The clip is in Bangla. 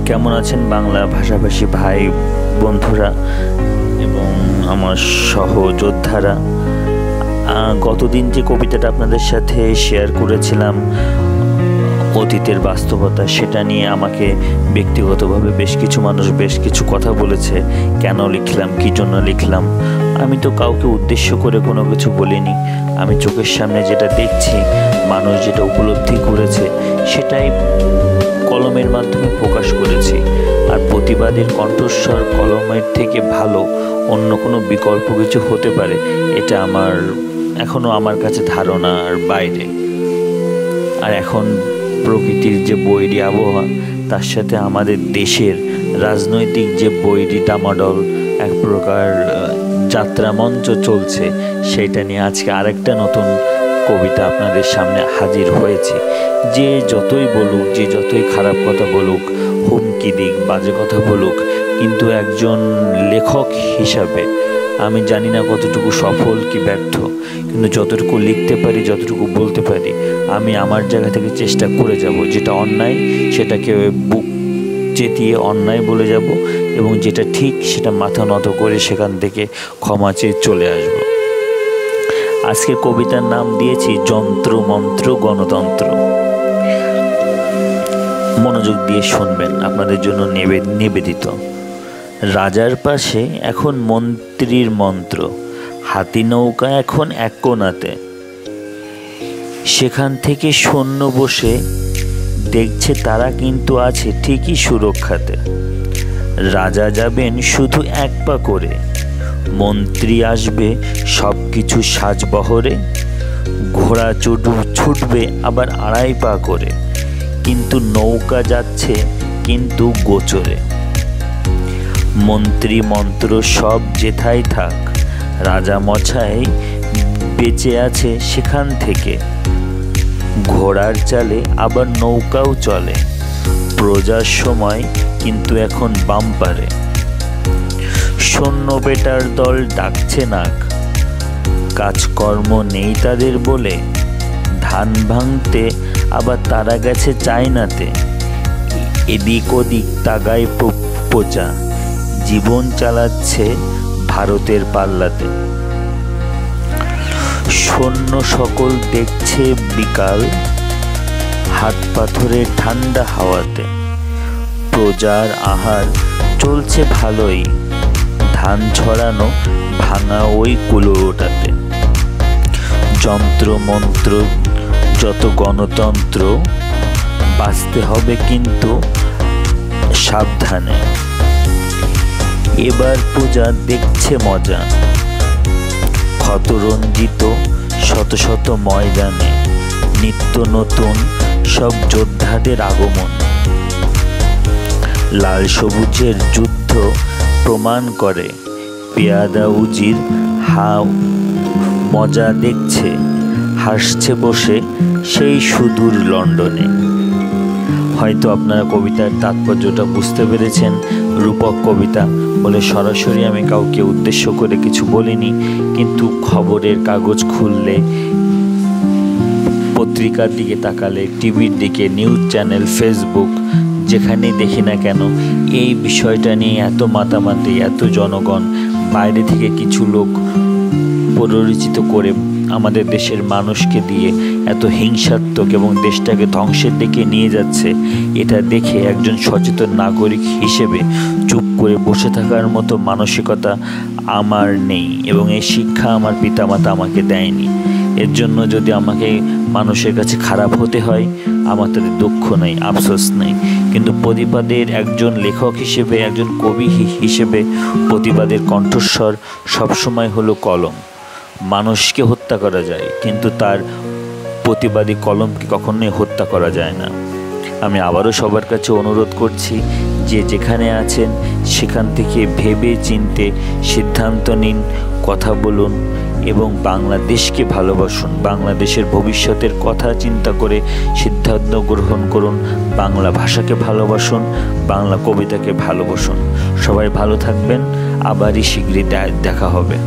কেমন আছেন বাংলা ভাষাভাষী ভাই বন্ধুরা এবং আমার সহযোদ্ধারা? গতদিন যে কবিতাটা আপনাদের সাথে শেয়ার করেছিলাম অতীতের বাস্তবতা, সেটা নিয়ে আমাকে ব্যক্তিগতভাবে বেশ কিছু মানুষ বেশ কিছু কথা বলেছে। কেন লিখলাম, কী জন্য লিখলাম? আমি তো কাউকে উদ্দেশ্য করে কোনো কিছু বলিনি। আমি চোখের সামনে যেটা দেখছি, মানুষ যেটা উপলব্ধি করেছে, সেটাই কলমের মাধ্যমে প্রকাশ করেছি। আর প্রতিবাদের কণ্ঠস্বর কলমের থেকে ভালো অন্য কোনো বিকল্প কিছু হতে পারে, এটা এখনও আমার কাছে ধারণার বাইরে। আর এখন প্রকৃতির যে বৈরী আবহাওয়া, তার সাথে আমাদের দেশের রাজনৈতিক যে বৈরী ডামাডোল, এক প্রকার যাত্রা মঞ্চ চলছে, সেইটা নিয়ে আজকে আরেকটা নতুন কবিতা আপনাদের সামনে হাজির হয়েছে। যে যতই বলুক, যে যতই খারাপ কথা বলুক, হুমকি দিক, বাজে কথা বলুক, কিন্তু একজন লেখক হিসাবে আমি জানি না কতটুকু সফল কি ব্যর্থ, কিন্তু যতটুকু লিখতে পারি, যতটুকু বলতে পারি, আমি আমার জায়গা থেকে চেষ্টা করে যাব। যেটা অন্যায় সেটাকে বুক চেতিয়ে অন্যায় বলে যাব, এবং যেটা ঠিক সেটা মাথা নত করে সেখান থেকে ক্ষমা চেয়ে চলে আসব। আজকের কবিতার নাম দিয়েছি যন্ত্র মন্ত্র গণতন্ত্র। মনোযোগ দিয়ে শুনবেন, আপনাদের জন্য নিবেদিত। রাজার পাশে এখন মন্ত্রীর মন্ত্র, হাতি নৌকা এখন এক কোণাতে, সেখান থেকে সৈন্য বসে দেখছে তারা কিন্তু আছে ঠিকই সুরক্ষাতে। রাজা যাবেন শুধু এক পা করে, মন্ত্রী আসবে সব কিছু সাজবহরে। ঘোড়া ছুটবে আবার আড়াই পা করে, কিন্তু নৌকা যাচ্ছে কিন্তু গোচরে। মন্ত্রী মন্ত্র সব যেথায় থাক, রাজা মশাই বেঁচে আছে সেখান থেকে। ঘোড়ার চালে আবার নৌকাও চলে, প্রজার সময় কিন্তু এখন বাম্পারে। সৈন্য বেটার দল ডাকছে নাক, কাজকর্ম নেই তাদের বলে। ধান ভাঙতে আবার তারা গেছে চায়নাতে। এদিক ওদিক তাগায় প্রজা, জীবন চালাচ্ছে ভারতের পাল্লাতে। সৈন্য সকল দেখছে বিকাল, হাত পাথরে ঠান্ডা হাওয়াতে। প্রজার আহার চলছে ভালোই, ধান ছড়ানো ভাঙা ওই কুলোটাতে। যন্ত্র মন্ত্র যত গণতন্ত্র, বাঁচতে হবে কিন্তু সাবধানে। এবার পূজা দেখছে মজা, ক্ষতরঞ্জিত শত শত ময়দানে। নিত্য নতুন সব যোদ্ধাদের আগমন, লাল সবুজের যুদ্ধ প্রমাণ করে। পেয়াদা উজির মজা দেখছে, হাসছে বসে সেই সুদূর লন্ডনে। হয়তো আপনারা কবিতার তাৎপর্যটা বুঝতে পেরেছেন। রূপক কবিতা বলে সরাসরি আমি কাউকে উদ্দেশ্য করে কিছু বলিনি, কিন্তু খবরের কাগজ খুললে, পত্রিকার দিকে তাকালে, টিভির দিকে, নিউজ চ্যানেল, ফেসবুক, যেখানেই দেখি না কেন এই বিষয়টা নিয়ে এত মাতামাতি, এত জনগণ, বাইরে থেকে কিছু লোক প্ররোচিত করে আমাদের দেশের মানুষকে দিয়ে এত হিংসাত্মক এবং দেশটাকে ধ্বংসের দিকে নিয়ে যাচ্ছে। এটা দেখে একজন সচেতন নাগরিক হিসেবে চুপ করে বসে থাকার মতো মানসিকতা আমার নেই, এবং এই শিক্ষা আমার পিতামাতা আমাকে দেয়নি। এর জন্য যদি আমাকে মানুষের কাছে খারাপ হতে হয়, আমার তাদের দুঃখ নেই, আফসোস নেই। কিন্তু প্রতিবাদের একজন লেখক হিসেবে, একজন কবি হিসেবে প্রতিবাদের কণ্ঠস্বর সবসময় হলো কলম। মানুষকে হত্যা করা যায়, কিন্তু তার প্রতিবাদী কলমকে কখনোই হত্যা করা যায় না। আমি আবারও সবার কাছে অনুরোধ করছি, যে যেখানে আছেন সেখান থেকে ভেবে চিনতে সিদ্ধান্ত নিন, কথা বলুন এবং বাংলাদেশকে ভালোবাসুন। বাংলাদেশের ভবিষ্যতের কথা চিন্তা করে সিদ্ধান্ত গ্রহণ করুন। বাংলা ভাষাকে ভালোবাসুন, বাংলা কবিতাকে ভালোবাসুন। সবাই ভালো থাকবেন, আবারই শীঘ্রই দেখা হবে।